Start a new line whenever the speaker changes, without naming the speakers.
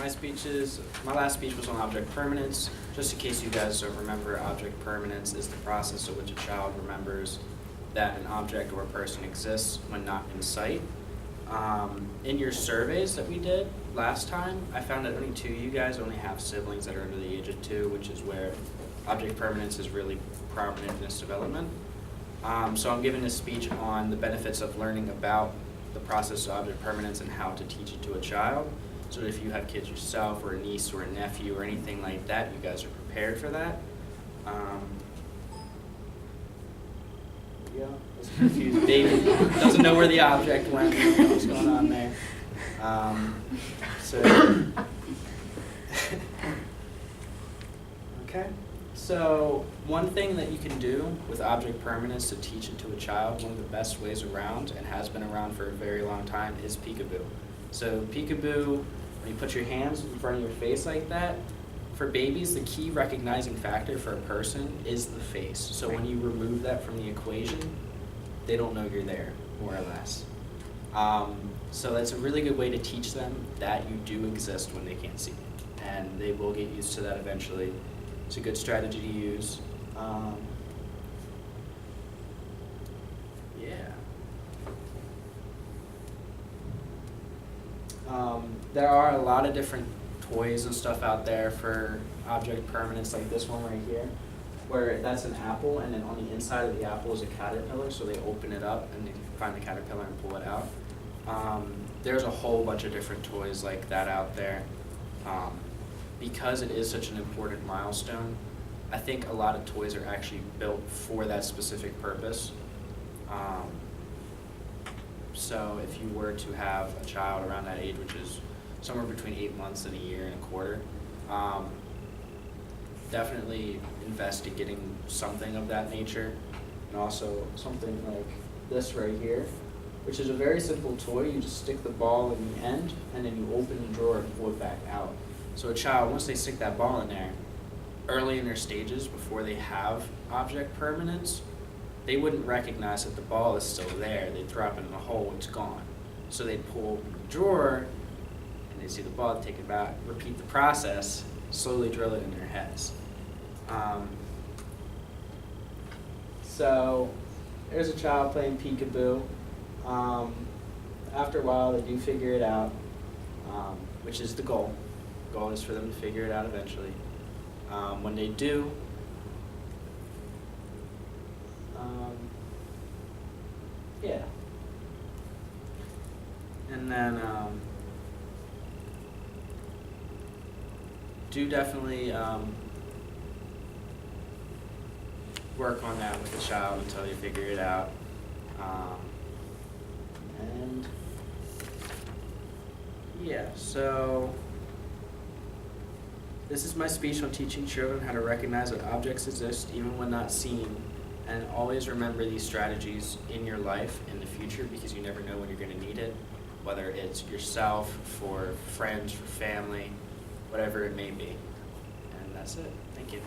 my last speech was on object permanence. Just in case you guys don't remember, object permanence is the process in which a child remembers that an object or a person exists when not in sight. In your surveys that we did last time, I found that only 2 of you guys only have siblings that are under the age of 2, which is where object permanence is really prominent in its development. So I'm giving a speech on the benefits of learning about the process of object permanence and how to teach it to a child. So that if you have kids yourself or a niece or a nephew or anything like that, you guys are prepared for that. Yeah, this confused baby doesn't know where the object went. What's going on there? Okay. So one thing that you can do with object permanence to teach it to a child, one of the best ways around, and has been around for a very long time, is peekaboo. So peekaboo, when you put your hands in front of your face like that, for babies, the key recognizing factor for a person is the face. So when you remove that from the equation, they don't know you're there, more or less. So that's a really good way to teach them that you do exist when they can't see you. And they will get used to that eventually. It's a good strategy to use. There are a lot of different toys and stuff out there for object permanence, like this one right here, where that's an apple, and then on the inside of the apple is a caterpillar, so they open it up and they find the caterpillar and pull it out. There's a whole bunch of different toys like that out there. Because it is such an important milestone, I think a lot of toys are actually built for that specific purpose. So if you were to have a child around that age, which is somewhere between 8 months and a year and a quarter, definitely invest in getting something of that nature. And also something like this right here, which is a very simple toy. You just stick the ball in the end, and then you open the drawer and pull it back out. So a child, once they stick that ball in there, early in their stages, before they have object permanence, they wouldn't recognize that the ball is still there. They'd drop it in the hole, it's gone. So they'd pull open the drawer, and they'd see the ball, take it back, repeat the process, slowly drill it in their heads. So there's a child playing peekaboo. After a while, they do figure it out, which is the goal. The goal is for them to figure it out eventually. When they do, yeah. And then do definitely work on that with the child until you figure it out. And yeah, so this is my speech on teaching children how to recognize that objects exist even when not seen. And always remember these strategies in your life in the future, because you never know when you're going to need it, whether it's yourself, for friends, for family, whatever it may be. And that's it. Thank you.